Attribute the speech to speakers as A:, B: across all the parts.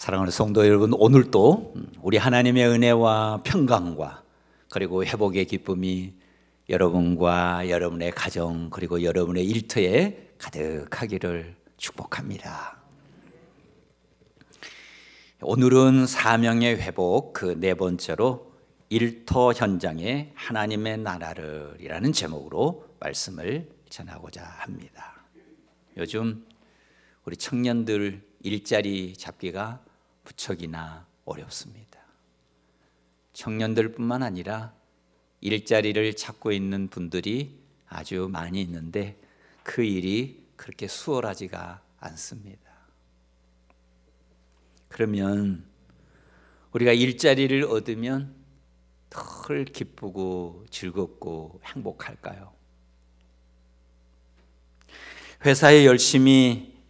A: 사랑하는 성도 여러분, 오늘도 우리 하나님의 은혜와 평강과 그리고 회복의 기쁨이 여러분과 여러분의 가정 그리고 여러분의 일터에 가득하기를 축복합니다. 오늘은 사명의 회복 그 네 번째로 일터 현장에 하나님의 나라를 이라는 제목으로 말씀을 전하고자 합니다. 요즘 우리 청년들 일자리 잡기가 무척이나 어렵습니다. 청년들뿐만 아니라 일자리를 찾고 있는 분들이 아주 많이 있는데 그 일이 그렇게 수월하지가 않습니다. 그러면 우리가 일자리를 얻으면 덜 기쁘고 즐겁고 행복할까요? 회사에 열심히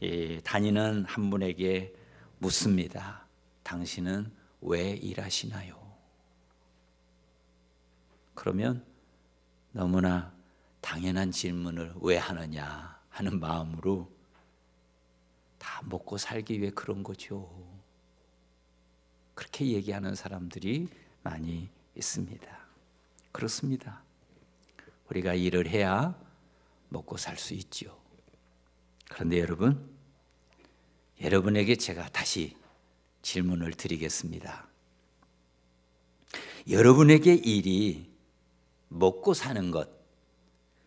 A: 다니는 한 분에게 묻습니다. 당신은 왜 일하시나요? 그러면 너무나 당연한 질문을 왜 하느냐 하는 마음으로 다 먹고 살기 위해 그런 거죠. 그렇게 얘기하는 사람들이 많이 있습니다. 그렇습니다. 우리가 일을 해야 먹고 살 수 있죠. 그런데 여러분에게 제가 다시 질문을 드리겠습니다. 여러분에게 일이 먹고 사는 것,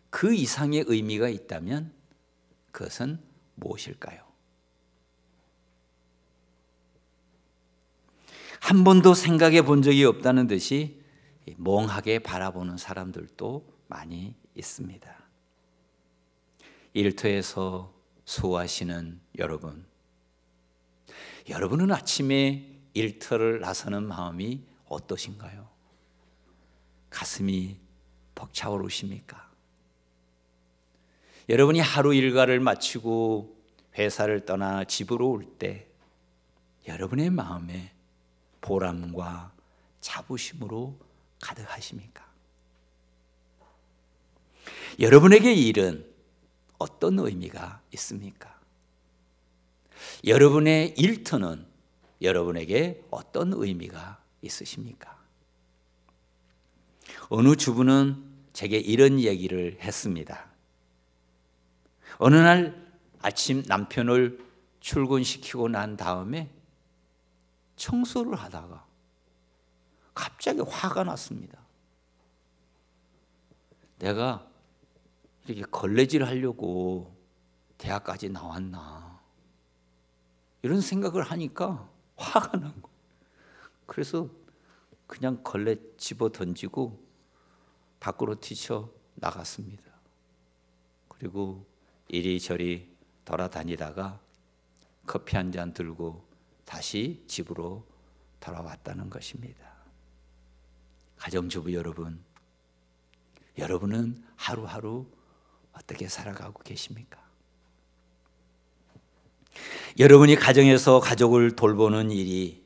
A: 그 이상의 의미가 있다면 그것은 무엇일까요? 한 번도 생각해 본 적이 없다는 듯이 멍하게 바라보는 사람들도 많이 있습니다. 일터에서 수고하시는 여러분은 아침에 일터를 나서는 마음이 어떠신가요? 가슴이 벅차오르십니까? 여러분이 하루 일과를 마치고 회사를 떠나 집으로 올 때 여러분의 마음에 보람과 자부심으로 가득하십니까? 여러분에게 일은 어떤 의미가 있습니까? 여러분의 일터는 여러분에게 어떤 의미가 있으십니까? 어느 주부는 제게 이런 얘기를 했습니다. 어느 날 아침 남편을 출근시키고 난 다음에 청소를 하다가 갑자기 화가 났습니다. 내가 이렇게 걸레질 하려고 대학까지 나왔나 이런 생각을 하니까 화가 난 거예요. 그래서 그냥 걸레 집어 던지고 밖으로 뛰쳐 나갔습니다. 그리고 이리저리 돌아다니다가 커피 한 잔 들고 다시 집으로 돌아왔다는 것입니다. 가정주부 여러분은 하루하루 어떻게 살아가고 계십니까? 여러분이 가정에서 가족을 돌보는 일이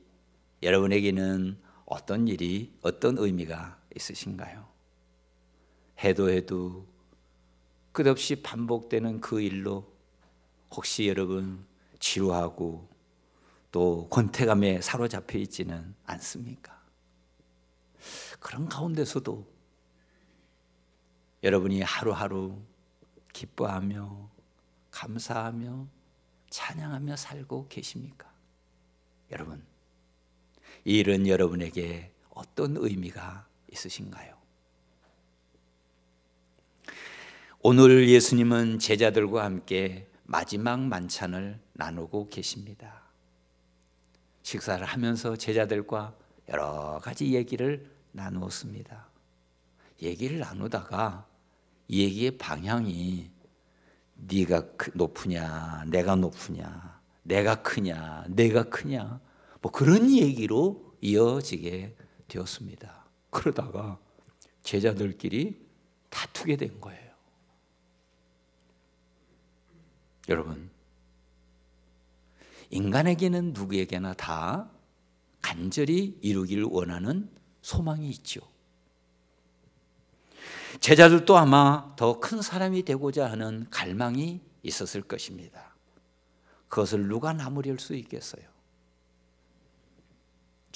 A: 여러분에게는 어떤 일이 어떤 의미가 있으신가요? 해도 끝없이 반복되는 그 일로 혹시 여러분 지루하고 또 권태감에 사로잡혀 있지는 않습니까? 그런 가운데서도 여러분이 하루하루 기뻐하며 감사하며 찬양하며 살고 계십니까? 여러분, 이 일은 여러분에게 어떤 의미가 있으신가요? 오늘 예수님은 제자들과 함께 마지막 만찬을 나누고 계십니다. 식사를 하면서 제자들과 여러 가지 얘기를 나누었습니다. 얘기를 나누다가 이 얘기의 방향이 네가 높으냐 내가 높으냐 내가 크냐 내가 크냐 뭐 그런 얘기로 이어지게 되었습니다. 그러다가 제자들끼리 다투게 된 거예요. 여러분, 인간에게는 누구에게나 다 간절히 이루기를 원하는 소망이 있죠. 제자들도 아마 더 큰 사람이 되고자 하는 갈망이 있었을 것입니다. 그것을 누가 나무랄 수 있겠어요?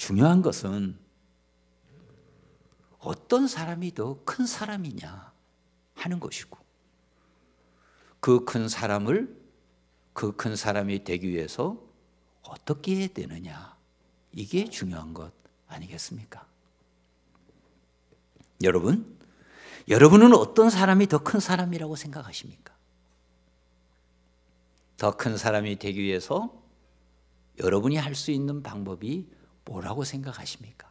A: 중요한 것은 어떤 사람이 더 큰 사람이냐 하는 것이고, 그 큰 사람이 되기 위해서 어떻게 해야 되느냐, 이게 중요한 것 아니겠습니까? 여러분은 어떤 사람이 더 큰 사람이라고 생각하십니까? 더 큰 사람이 되기 위해서 여러분이 할 수 있는 방법이 뭐라고 생각하십니까?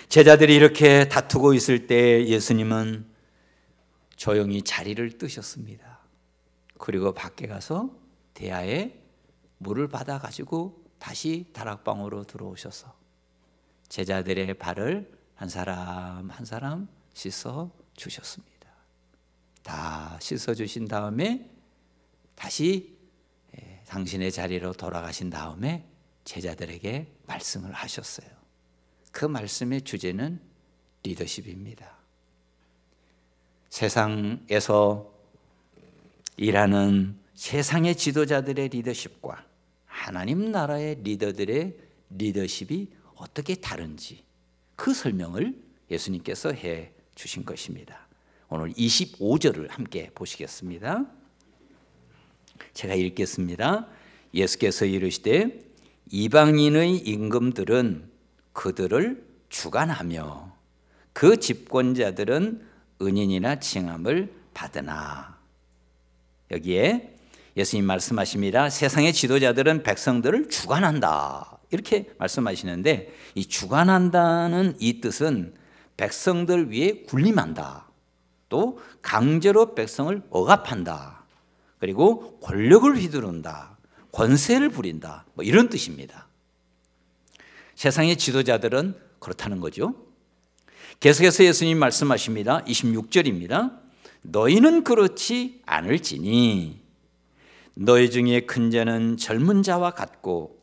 A: 제자들이 이렇게 다투고 있을 때 예수님은 조용히 자리를 뜨셨습니다. 그리고 밖에 가서 대야에 물을 받아가지고 다시 다락방으로 들어오셔서 제자들의 발을 한 사람 한 사람 씻어 주셨습니다. 다 씻어 주신 다음에 다시 당신의 자리로 돌아가신 다음에 제자들에게 말씀을 하셨어요. 그 말씀의 주제는 리더십입니다. 세상에서 일하는 세상의 지도자들의 리더십과 하나님 나라의 리더들의 리더십이 어떻게 다른지 그 설명을 예수님께서 해 주신 것입니다. 오늘 25절을 함께 보시겠습니다. 제가 읽겠습니다. 예수께서 이르시되 이방인의 임금들은 그들을 주관하며 그 집권자들은 은인이나 칭함을 받으나. 여기에 예수님 말씀하십니다. 세상의 지도자들은 백성들을 주관한다, 이렇게 말씀하시는데, 이 주관한다는 이 뜻은 백성들 위에 군림한다, 또 강제로 백성을 억압한다, 그리고 권력을 휘두른다, 권세를 부린다, 뭐 이런 뜻입니다. 세상의 지도자들은 그렇다는 거죠. 계속해서 예수님 말씀하십니다. 26절입니다. 너희는 그렇지 않을지니 너희 중에 큰 자는 젊은 자와 같고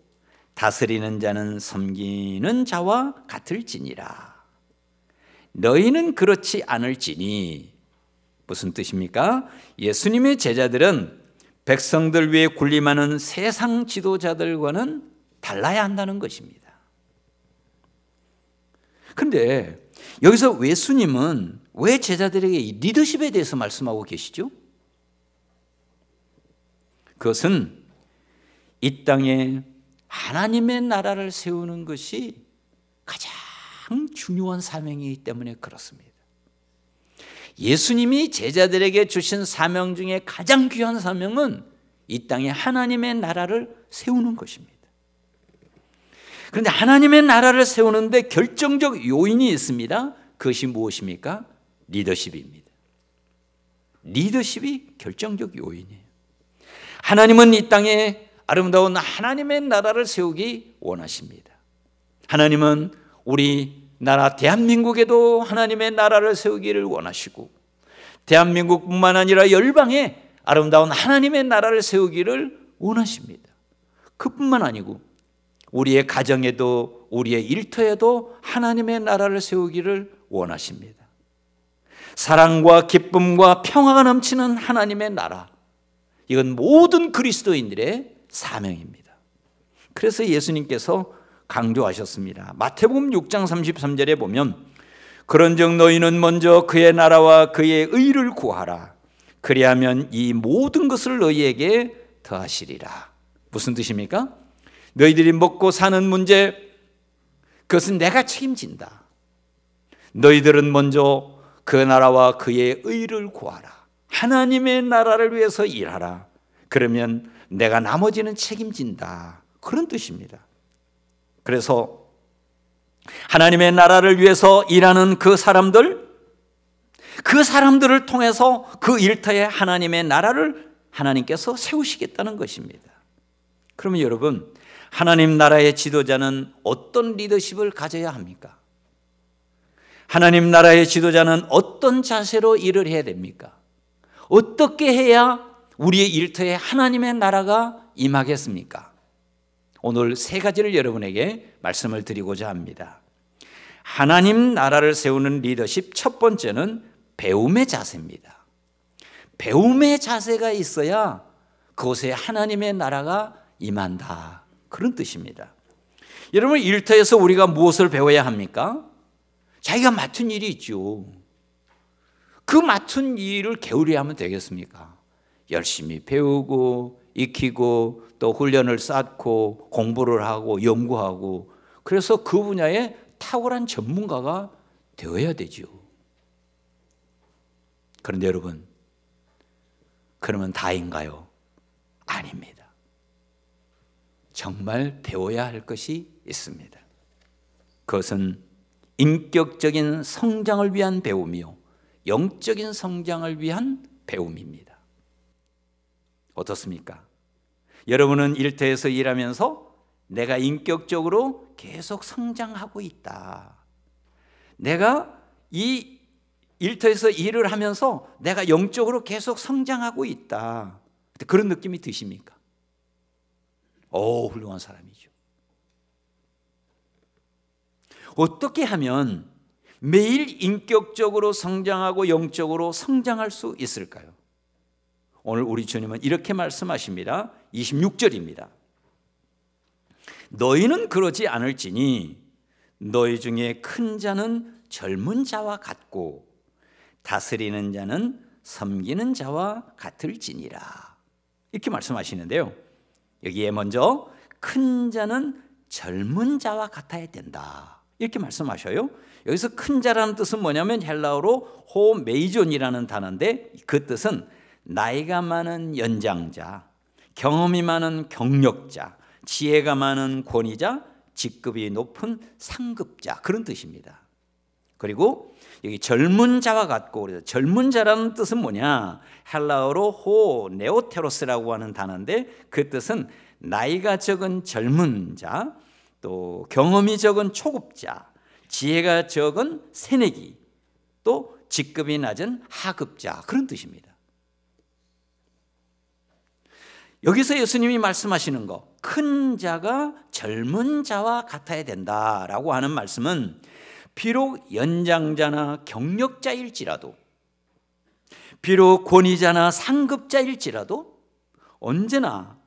A: 다스리는 자는 섬기는 자와 같을지니라. 너희는 그렇지 않을지니 무슨 뜻입니까? 예수님의 제자들은 백성들 위에 군림하는 세상 지도자들과는 달라야 한다는 것입니다. 그런데 여기서 예수님은 왜 제자들에게 이 리더십에 대해서 말씀하고 계시죠? 그것은 이 땅에 하나님의 나라를 세우는 것이 가장 중요한 사명이기 때문에 그렇습니다. 예수님이 제자들에게 주신 사명 중에 가장 귀한 사명은 이 땅에 하나님의 나라를 세우는 것입니다. 그런데 하나님의 나라를 세우는데 결정적 요인이 있습니다. 그것이 무엇입니까? 리더십입니다. 리더십이 결정적 요인이에요. 하나님은 이 땅에 아름다운 하나님의 나라를 세우기 원하십니다. 하나님은 우리나라 대한민국에도 하나님의 나라를 세우기를 원하시고, 대한민국뿐만 아니라 열방에 아름다운 하나님의 나라를 세우기를 원하십니다. 그뿐만 아니고 우리의 가정에도 우리의 일터에도 하나님의 나라를 세우기를 원하십니다. 사랑과 기쁨과 평화가 넘치는 하나님의 나라, 이건 모든 그리스도인들의 사명입니다. 그래서 예수님께서 강조하셨습니다. 마태복음 6장 33절에 보면 그런즉 너희는 먼저 그의 나라와 그의 의를 구하라. 그리하면 이 모든 것을 너희에게 더하시리라. 무슨 뜻입니까? 너희들이 먹고 사는 문제, 그것은 내가 책임진다. 너희들은 먼저 그 나라와 그의 의를 구하라. 하나님의 나라를 위해서 일하라. 그러면 내가 나머지는 책임진다. 그런 뜻입니다. 그래서 하나님의 나라를 위해서 일하는 그 사람들을 통해서 그 일터에 하나님의 나라를 하나님께서 세우시겠다는 것입니다. 그러면 여러분, 하나님 나라의 지도자는 어떤 리더십을 가져야 합니까? 하나님 나라의 지도자는 어떤 자세로 일을 해야 됩니까? 어떻게 해야 우리의 일터에 하나님의 나라가 임하겠습니까? 오늘 세 가지를 여러분에게 말씀을 드리고자 합니다. 하나님 나라를 세우는 리더십, 첫 번째는 배움의 자세입니다. 배움의 자세가 있어야 그곳에 하나님의 나라가 임한다, 그런 뜻입니다. 여러분, 일터에서 우리가 무엇을 배워야 합니까? 자기가 맡은 일이 있죠. 그 맡은 일을 게으리 하면 되겠습니까? 열심히 배우고 익히고 또 훈련을 쌓고 공부를 하고 연구하고, 그래서 그 분야에 탁월한 전문가가 되어야 되죠. 그런데 여러분, 그러면 다인가요? 아닙니다. 정말 배워야 할 것이 있습니다. 그것은 인격적인 성장을 위한 배움이요, 영적인 성장을 위한 배움입니다. 어떻습니까? 여러분은 일터에서 일하면서 내가 인격적으로 계속 성장하고 있다. 내가 이 일터에서 일을 하면서 내가 영적으로 계속 성장하고 있다. 그런 느낌이 드십니까? 오, 훌륭한 사람이죠. 어떻게 하면 매일 인격적으로 성장하고 영적으로 성장할 수 있을까요? 오늘 우리 주님은 이렇게 말씀하십니다. 26절입니다. 너희는 그러지 않을지니 너희 중에 큰 자는 젊은 자와 같고 다스리는 자는 섬기는 자와 같을지니라. 이렇게 말씀하시는데요, 여기에 먼저 큰 자는 젊은 자와 같아야 된다, 이렇게 말씀하셔요. 여기서 큰 자라는 뜻은 뭐냐면 헬라어로 호메이존이라는 단어인데, 그 뜻은 나이가 많은 연장자, 경험이 많은 경력자, 지혜가 많은 권위자, 직급이 높은 상급자, 그런 뜻입니다. 그리고 여기 젊은 자와 같고, 그래서 젊은 자라는 뜻은 뭐냐? 헬라어로 호 네오테로스라고 하는 단어인데, 그 뜻은 나이가 적은 젊은 자, 또 경험이 적은 초급자, 지혜가 적은 새내기, 또 직급이 낮은 하급자, 그런 뜻입니다. 여기서 예수님이 말씀하시는 거, 큰 자가 젊은 자와 같아야 된다라고 하는 말씀은 비록 연장자나 경력자일지라도, 비록 권위자나 상급자일지라도 언제나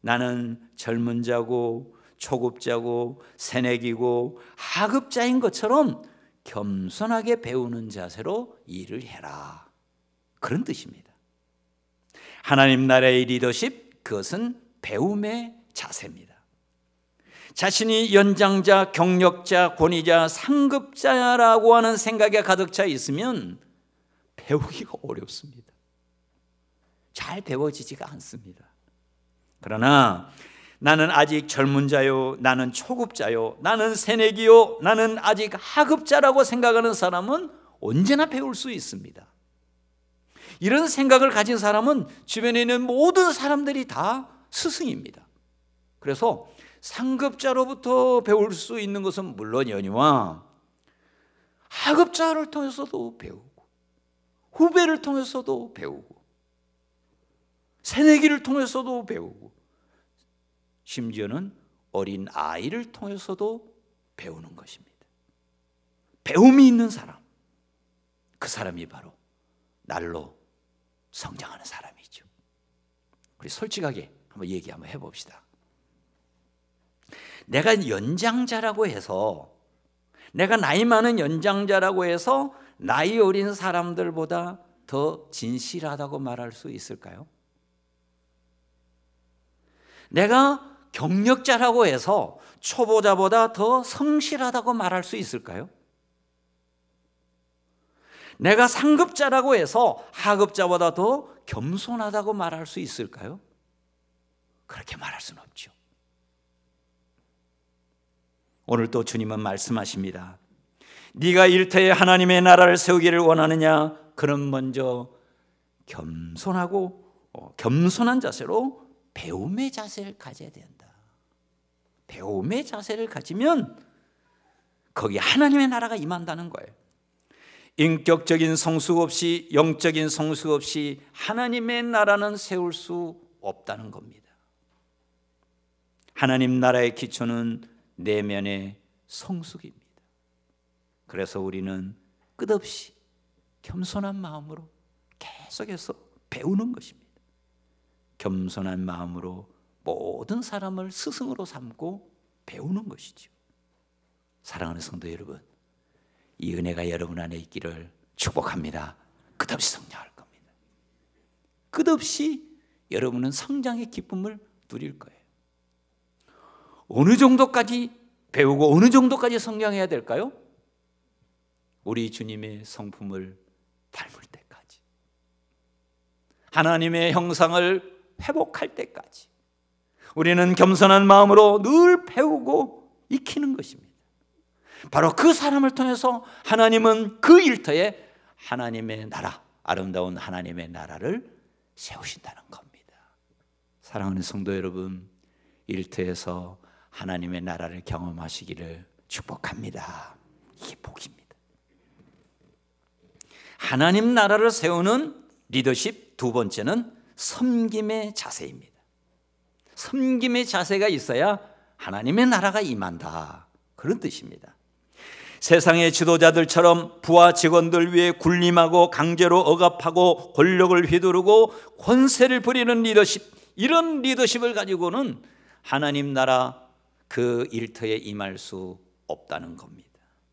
A: 나는 젊은 자고 초급자고 새내기고 하급자인 것처럼 겸손하게 배우는 자세로 일을 해라, 그런 뜻입니다. 하나님 나라의 리더십, 그것은 배움의 자세입니다. 자신이 연장자, 경력자, 권위자, 상급자라고 하는 생각에 가득 차 있으면 배우기가 어렵습니다. 잘 배워지지가 않습니다. 그러나 나는 아직 젊은 자요, 나는 초급자요, 나는 새내기요, 나는 아직 하급자라고 생각하는 사람은 언제나 배울 수 있습니다. 이런 생각을 가진 사람은 주변에 있는 모든 사람들이 다 스승입니다. 그래서 상급자로부터 배울 수 있는 것은 물론이거니와 하급자를 통해서도 배우고, 후배를 통해서도 배우고, 새내기를 통해서도 배우고, 심지어는 어린 아이를 통해서도 배우는 것입니다. 배움이 있는 사람, 그 사람이 바로 날로 성장하는 사람이죠. 우리 솔직하게 한번 얘기 한번 해봅시다. 내가 연장자라고 해서, 내가 나이 많은 연장자라고 해서 나이 어린 사람들보다 더 진실하다고 말할 수 있을까요? 내가 경력자라고 해서 초보자보다 더 성실하다고 말할 수 있을까요? 내가 상급자라고 해서 하급자보다 더 겸손하다고 말할 수 있을까요? 그렇게 말할 수는 없죠. 오늘 또 주님은 말씀하십니다. 네가 일터에 하나님의 나라를 세우기를 원하느냐? 그럼 먼저 겸손한 자세로 배움의 자세를 가져야 된다. 배움의 자세를 가지면 거기 하나님의 나라가 임한다는 거예요. 인격적인 성숙 없이, 영적인 성숙 없이 하나님의 나라는 세울 수 없다는 겁니다. 하나님 나라의 기초는 내면의 성숙입니다. 그래서 우리는 끝없이 겸손한 마음으로 계속해서 배우는 것입니다. 겸손한 마음으로 모든 사람을 스승으로 삼고 배우는 것이죠. 사랑하는 성도 여러분, 이 은혜가 여러분 안에 있기를 축복합니다. 끝없이 성장할 겁니다. 끝없이 여러분은 성장의 기쁨을 누릴 거예요. 어느 정도까지 배우고 어느 정도까지 성장해야 될까요? 우리 주님의 성품을 닮을 때까지, 하나님의 형상을 회복할 때까지 우리는 겸손한 마음으로 늘 배우고 익히는 것입니다. 바로 그 사람을 통해서 하나님은 그 일터에 하나님의 나라, 아름다운 하나님의 나라를 세우신다는 겁니다. 사랑하는 성도 여러분, 일터에서 하나님의 나라를 경험하시기를 축복합니다. 이게 복입니다. 하나님 나라를 세우는 리더십 두 번째는 섬김의 자세입니다. 섬김의 자세가 있어야 하나님의 나라가 임한다, 그런 뜻입니다. 세상의 지도자들처럼 부하 직원들 위해 군림하고 강제로 억압하고 권력을 휘두르고 권세를 부리는 리더십, 이런 리더십을 가지고는 하나님 나라 그 일터에 임할 수 없다는 겁니다.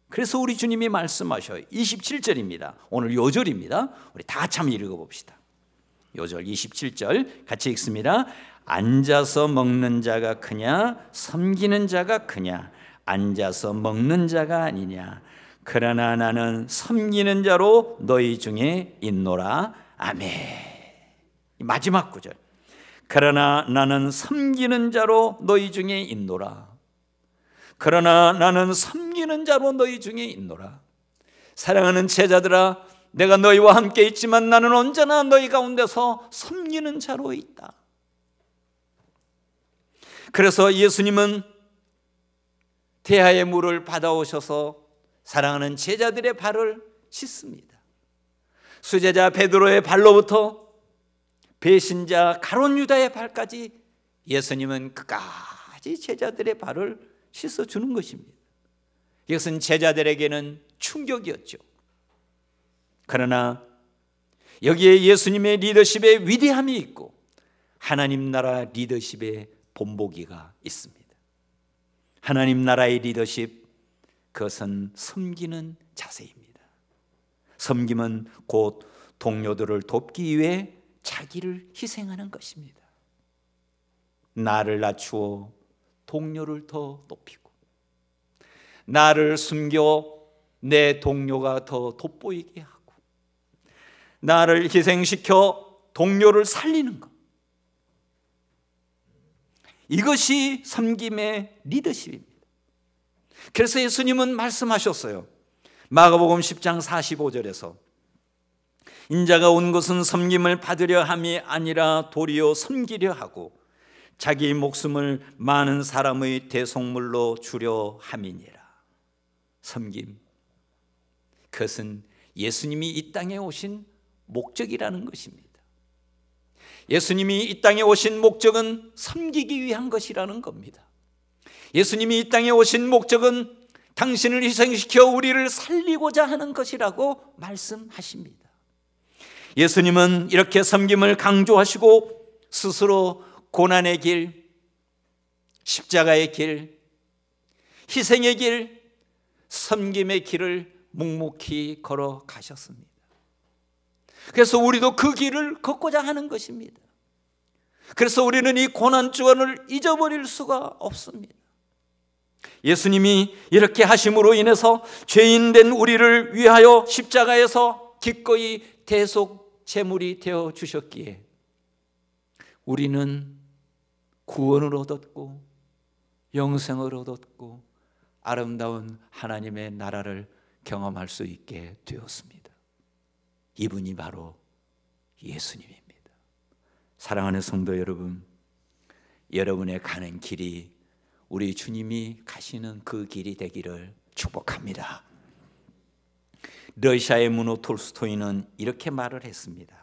A: 그래서 우리 주님이 말씀하셔요. 27절입니다. 오늘 요절입니다. 우리 다 같이 한번 읽어봅시다. 요절 27절 같이 읽습니다. 앉아서 먹는 자가 크냐 섬기는 자가 크냐, 앉아서 먹는 자가 아니냐, 그러나 나는 섬기는 자로 너희 중에 있노라. 아멘. 마지막 구절, 그러나 나는 섬기는 자로 너희 중에 있노라. 그러나 나는 섬기는 자로 너희 중에 있노라. 사랑하는 제자들아, 내가 너희와 함께 있지만 나는 언제나 너희 가운데서 섬기는 자로 있다. 그래서 예수님은 대하의 물을 받아오셔서 사랑하는 제자들의 발을 씻습니다. 수제자 베드로의 발로부터 배신자 가룟 유다의 발까지 예수님은 끝까지 제자들의 발을 씻어주는 것입니다. 이것은 제자들에게는 충격이었죠. 그러나 여기에 예수님의 리더십의 위대함이 있고 하나님 나라 리더십의 본보기가 있습니다. 하나님 나라의 리더십, 그것은 섬기는 자세입니다. 섬김은 곧 동료들을 돕기 위해 자기를 희생하는 것입니다. 나를 낮추어 동료를 더 높이고, 나를 숨겨 내 동료가 더 돋보이게 하고, 나를 희생시켜 동료를 살리는 것, 이것이 섬김의 리더십입니다. 그래서 예수님은 말씀하셨어요. 마가복음 10장 45절에서 인자가 온 것은 섬김을 받으려 함이 아니라 도리어 섬기려 하고 자기 목숨을 많은 사람의 대속물로 주려 함이니라. 섬김, 그것은 예수님이 이 땅에 오신 목적이라는 것입니다. 예수님이 이 땅에 오신 목적은 섬기기 위한 것이라는 겁니다. 예수님이 이 땅에 오신 목적은 당신을 희생시켜 우리를 살리고자 하는 것이라고 말씀하십니다. 예수님은 이렇게 섬김을 강조하시고 스스로 고난의 길, 십자가의 길, 희생의 길, 섬김의 길을 묵묵히 걸어가셨습니다. 그래서 우리도 그 길을 걷고자 하는 것입니다. 그래서 우리는 이 고난주간을 잊어버릴 수가 없습니다. 예수님이 이렇게 하심으로 인해서 죄인된 우리를 위하여 십자가에서 기꺼이 대속 제물이 되어 주셨기에 우리는 구원을 얻었고 영생을 얻었고 아름다운 하나님의 나라를 경험할 수 있게 되었습니다. 이분이 바로 예수님입니다. 사랑하는 성도 여러분, 여러분의 가는 길이 우리 주님이 가시는 그 길이 되기를 축복합니다. 러시아의 문호 톨스토이는 이렇게 말을 했습니다.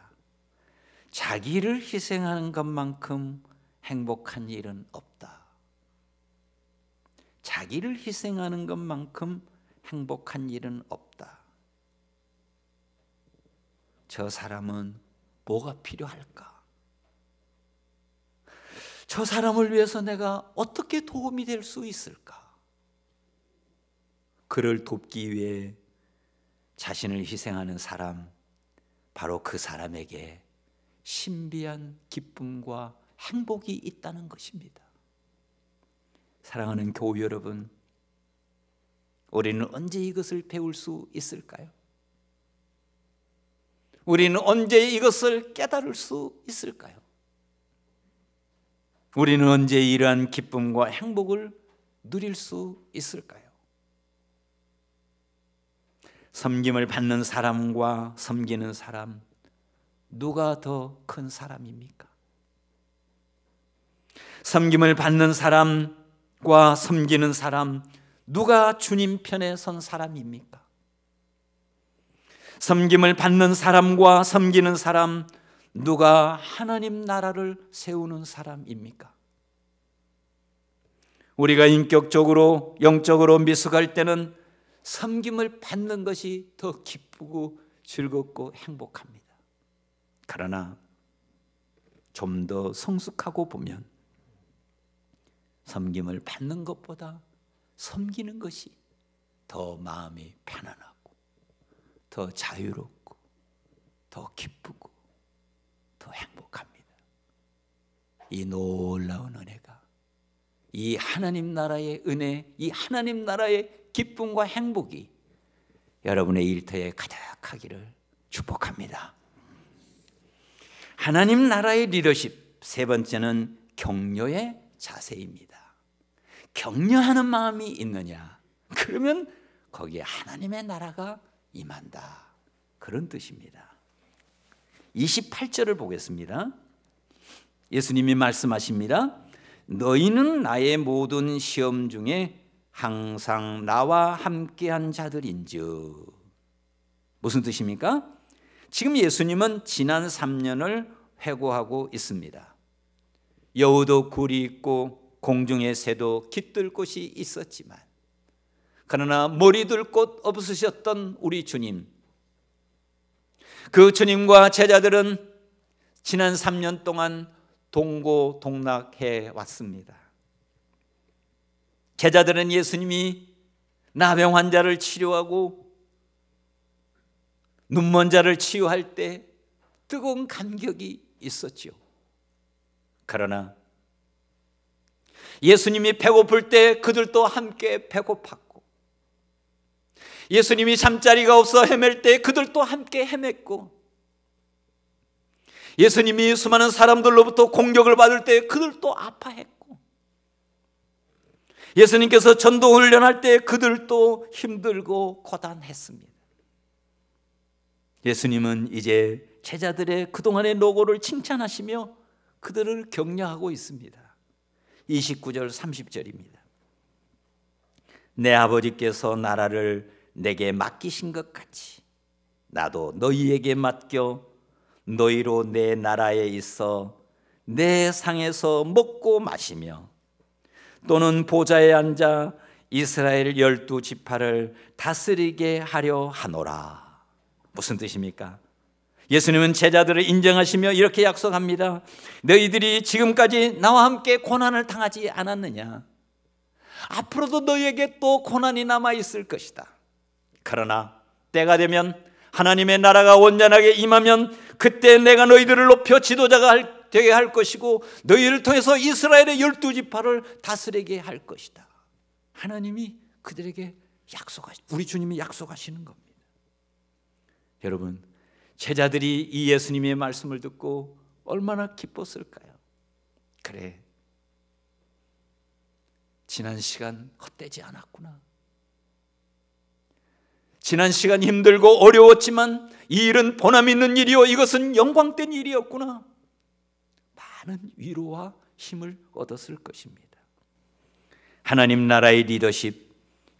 A: 자기를 희생하는 것만큼 행복한 일은 없다. 자기를 희생하는 것만큼 행복한 일은 없다. 저 사람은 뭐가 필요할까? 저 사람을 위해서 내가 어떻게 도움이 될 수 있을까? 그를 돕기 위해 자신을 희생하는 사람, 바로 그 사람에게 신비한 기쁨과 행복이 있다는 것입니다. 사랑하는 교우 여러분, 우리는 언제 이것을 배울 수 있을까요? 우리는 언제 이것을 깨달을 수 있을까요? 우리는 언제 이러한 기쁨과 행복을 누릴 수 있을까요? 섬김을 받는 사람과 섬기는 사람, 누가 더 큰 사람입니까? 섬김을 받는 사람과 섬기는 사람, 누가 주님 편에 선 사람입니까? 섬김을 받는 사람과 섬기는 사람, 누가 하나님 나라를 세우는 사람입니까? 우리가 인격적으로, 영적으로 미숙할 때는 섬김을 받는 것이 더 기쁘고 즐겁고 행복합니다. 그러나 좀 더 성숙하고 보면 섬김을 받는 것보다 섬기는 것이 더 마음이 편안하고 더 자유롭고 더 기쁘고 더 행복합니다. 이 놀라운 은혜가, 이 하나님 나라의 은혜, 이 하나님 나라의 기쁨과 행복이 여러분의 일터에 가득하기를 축복합니다. 하나님 나라의 리더십, 세 번째는 격려의 자세입니다. 격려하는 마음이 있느냐? 그러면 거기에 하나님의 나라가 임한다, 그런 뜻입니다. 28절을 보겠습니다. 예수님이 말씀하십니다. 너희는 나의 모든 시험 중에 항상 나와 함께한 자들인즉. 무슨 뜻입니까? 지금 예수님은 지난 3년을 회고하고 있습니다. 여우도 굴이 있고 공중의 새도 깃들 곳이 있었지만, 그러나 머리둘 곳 없으셨던 우리 주님, 그 주님과 제자들은 지난 3년 동안 동고동락해 왔습니다. 제자들은 예수님이 나병 환자를 치료하고 눈먼 자를 치유할 때 뜨거운 감격이 있었지요. 그러나 예수님이 배고플 때 그들도 함께 배고팠고, 예수님이 잠자리가 없어 헤맬 때 그들도 함께 헤맸고, 예수님이 수많은 사람들로부터 공격을 받을 때 그들도 아파했고, 예수님께서 전도훈련할 때 그들도 힘들고 고단했습니다. 예수님은 이제 제자들의 그동안의 노고를 칭찬하시며 그들을 격려하고 있습니다. 29절 30절입니다. 내 아버지께서 나라를 내게 맡기신 것 같이 나도 너희에게 맡겨 너희로 내 나라에 있어 내 상에서 먹고 마시며 또는 보좌에 앉아 이스라엘 12지파를 다스리게 하려 하노라. 무슨 뜻입니까? 예수님은 제자들을 인정하시며 이렇게 약속합니다. 너희들이 지금까지 나와 함께 고난을 당하지 않았느냐? 앞으로도 너희에게 또 고난이 남아 있을 것이다. 그러나 때가 되면 하나님의 나라가 온전하게 임하면 그때 내가 너희들을 높여 지도자가 되게 할 것이고 너희를 통해서 이스라엘의 12지파를 다스리게 할 것이다. 하나님이 그들에게 우리 주님이 약속하시는 겁니다. 여러분, 제자들이 이 예수님의 말씀을 듣고 얼마나 기뻤을까요? 그래, 지난 시간 헛되지 않았구나. 지난 시간 힘들고 어려웠지만 이 일은 보람 있는 일이요, 이것은 영광된 일이었구나. 많은 위로와 힘을 얻었을 것입니다. 하나님 나라의 리더십,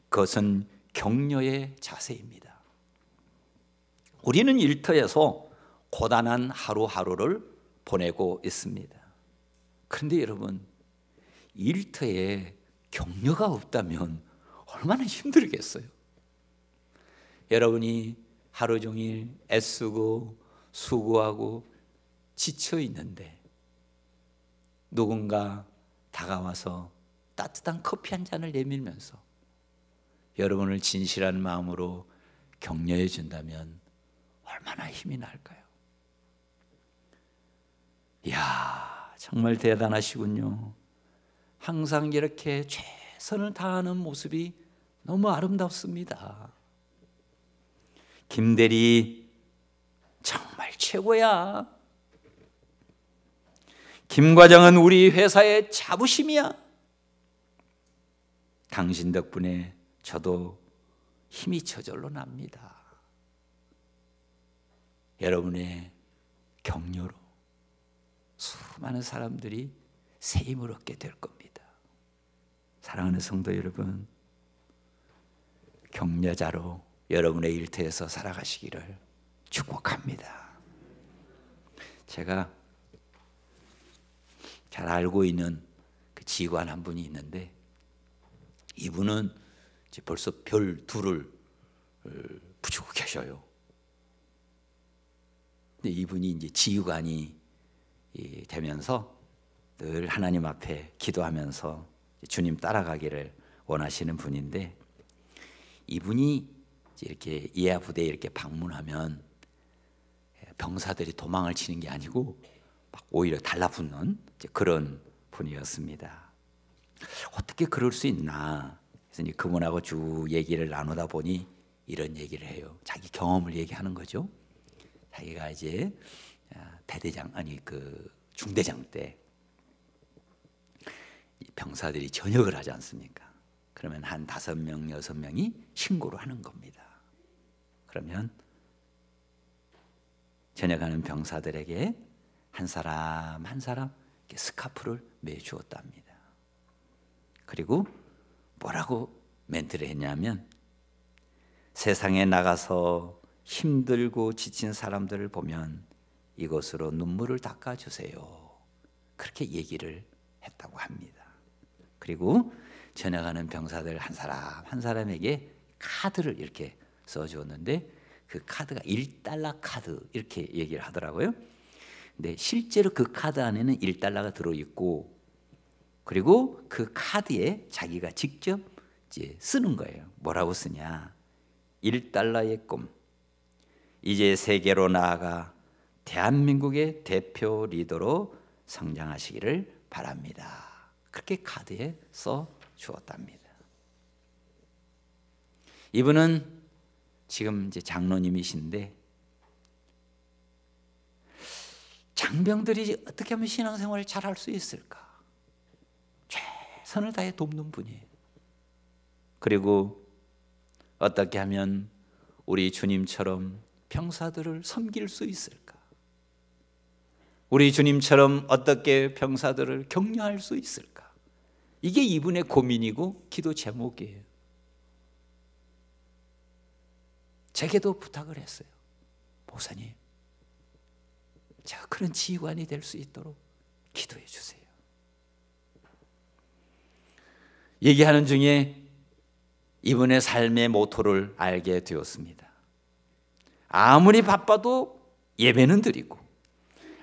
A: 그것은 격려의 자세입니다. 우리는 일터에서 고단한 하루하루를 보내고 있습니다. 그런데 여러분, 일터에 격려가 없다면 얼마나 힘들겠어요? 여러분이 하루 종일 애쓰고 수고하고 지쳐 있는데 누군가 다가와서 따뜻한 커피 한 잔을 내밀면서 여러분을 진실한 마음으로 격려해 준다면 얼마나 힘이 날까요? 이야, 정말 대단하시군요. 항상 이렇게 최선을 다하는 모습이 너무 아름답습니다. 김대리 정말 최고야. 김 과장은 우리 회사의 자부심이야. 당신 덕분에 저도 힘이 저절로 납니다. 여러분의 격려로 수많은 사람들이 새 힘을 얻게 될 겁니다. 사랑하는 성도 여러분, 격려자로 여러분의 일터에서 살아가시기를 축복합니다. 제가 잘 알고 있는 그 직원 한 분이 있는데, 이분은 이제 벌써 별 2를 붙이고 계셔요. 근데 이분이 이제 지휘관이 되면서 늘 하나님 앞에 기도하면서 주님 따라가기를 원하시는 분인데, 이분이 이렇게 예하 부대에 이렇게 방문하면 병사들이 도망을 치는 게 아니고 막 오히려 달라붙는 그런 분이었습니다. 어떻게 그럴 수 있나? 그래서 이제 그분하고 쭉 얘기를 나누다 보니 이런 얘기를 해요. 자기 경험을 얘기하는 거죠. 자기가 이제 대대장, 아니 그 중대장 때 병사들이 전역을 하지 않습니까? 그러면 한 5명, 6명이 신고를 하는 겁니다. 그러면 전역하는 병사들에게 한 사람 한 사람 이렇게 스카프를 매주었답니다. 그리고 뭐라고 멘트를 했냐면, 세상에 나가서 힘들고 지친 사람들을 보면 이것으로 눈물을 닦아주세요. 그렇게 얘기를 했다고 합니다. 그리고 전역하는 병사들 한 사람 한 사람에게 카드를 이렇게 써주었는데, 그 카드가 $1 카드 이렇게 얘기를 하더라고요. 근데 실제로 그 카드 안에는 $1가 들어있고, 그리고 그 카드에 자기가 직접 이제 쓰는 거예요. 뭐라고 쓰냐? $1의 꿈, 이제 세계로 나아가 대한민국의 대표 리더로 성장하시기를 바랍니다. 그렇게 카드에 써 주었답니다. 이분은 지금 이제 장로님이신데, 장병들이 어떻게 하면 신앙생활을 잘할 수 있을까? 최선을 다해 돕는 분이에요. 그리고 어떻게 하면 우리 주님처럼 병사들을 섬길 수 있을까? 우리 주님처럼 어떻게 병사들을 격려할 수 있을까? 이게 이분의 고민이고 기도 제목이에요. 제게도 부탁을 했어요. 목사님, 제가 그런 지휘관이 될 수 있도록 기도해 주세요. 얘기하는 중에 이분의 삶의 모토를 알게 되었습니다. 아무리 바빠도 예배는 드리고,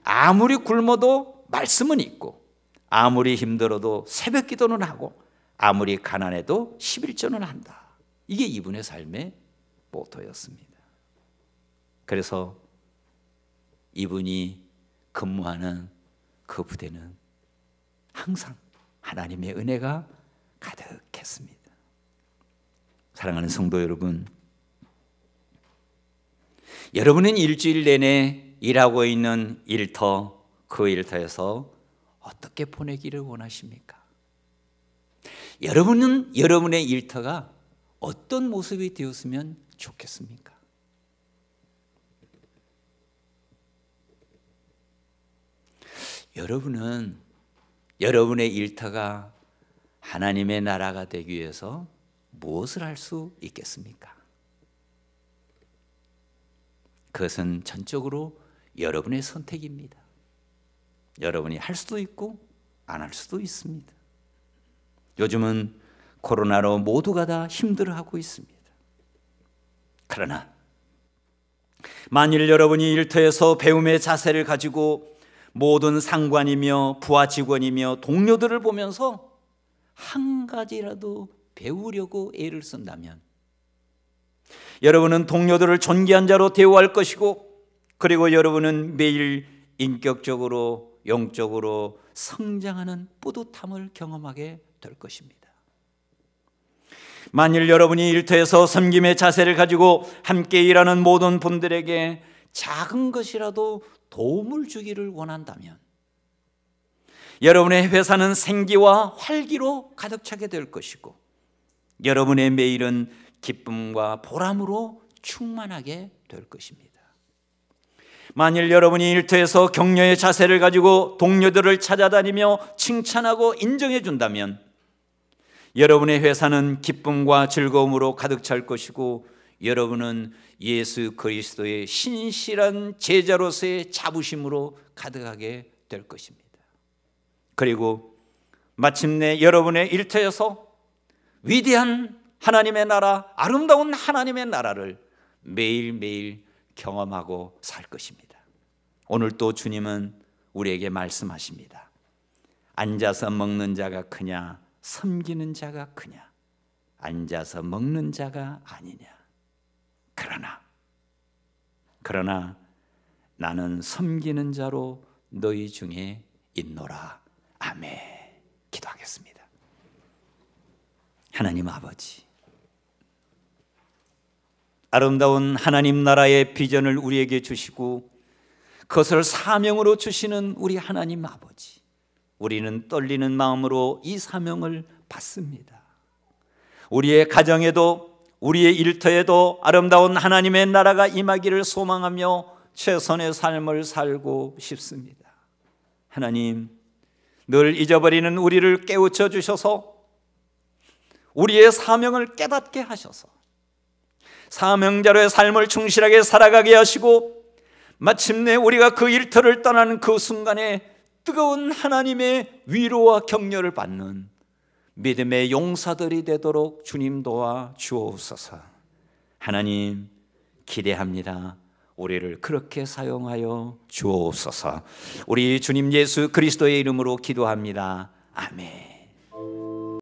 A: 아무리 굶어도 말씀은 읽고, 아무리 힘들어도 새벽 기도는 하고, 아무리 가난해도 11조는 한다. 이게 이분의 삶의 모토였습니다. 그래서 이분이 근무하는 그 부대는 항상 하나님의 은혜가 가득했습니다. 사랑하는 성도 여러분, 여러분은 일주일 내내 일하고 있는 일터, 그 일터에서 어떻게 보내기를 원하십니까? 여러분은 여러분의 일터가 어떤 모습이 되었으면 좋겠습니까? 여러분은 여러분의 일터가 하나님의 나라가 되기 위해서 무엇을 할 수 있겠습니까? 그것은 전적으로 여러분의 선택입니다. 여러분이 할 수도 있고 안 할 수도 있습니다. 요즘은 코로나로 모두가 다 힘들어하고 있습니다. 그러나 만일 여러분이 일터에서 배움의 자세를 가지고 모든 상관이며 부하 직원이며 동료들을 보면서 한 가지라도 배우려고 애를 쓴다면 여러분은 동료들을 존귀한 자로 대우할 것이고, 그리고 여러분은 매일 인격적으로 영적으로 성장하는 뿌듯함을 경험하게 될 것입니다. 만일 여러분이 일터에서 섬김의 자세를 가지고 함께 일하는 모든 분들에게 작은 것이라도 도움을 주기를 원한다면 여러분의 회사는 생기와 활기로 가득 차게 될 것이고, 여러분의 매일은 기쁨과 보람으로 충만하게 될 것입니다. 만일 여러분이 일터에서 격려의 자세를 가지고 동료들을 찾아다니며 칭찬하고 인정해 준다면 여러분의 회사는 기쁨과 즐거움으로 가득 찰 것이고, 여러분은 예수 그리스도의 신실한 제자로서의 자부심으로 가득하게 될 것입니다. 그리고 마침내 여러분의 일터에서 위대한 하나님의 나라, 아름다운 하나님의 나라를 매일매일 경험하고 살 것입니다. 오늘 또 주님은 우리에게 말씀하십니다. 앉아서 먹는 자가 크냐, 섬기는 자가 크냐? 앉아서 먹는 자가 아니냐? 그러나 나는 섬기는 자로 너희 중에 있노라. 아멘. 기도하겠습니다. 하나님 아버지, 아름다운 하나님 나라의 비전을 우리에게 주시고 그것을 사명으로 주시는 우리 하나님 아버지, 우리는 떨리는 마음으로 이 사명을 받습니다. 우리의 가정에도 우리의 일터에도 아름다운 하나님의 나라가 임하기를 소망하며 최선의 삶을 살고 싶습니다. 하나님, 늘 잊어버리는 우리를 깨우쳐 주셔서 우리의 사명을 깨닫게 하셔서 사명자로의 삶을 충실하게 살아가게 하시고, 마침내 우리가 그 일터를 떠나는 그 순간에 뜨거운 하나님의 위로와 격려를 받는 믿음의 용사들이 되도록 주님 도와 주옵소서. 하나님, 기대합니다. 우리를 그렇게 사용하여 주옵소서. 우리 주님 예수 그리스도의 이름으로 기도합니다. 아멘.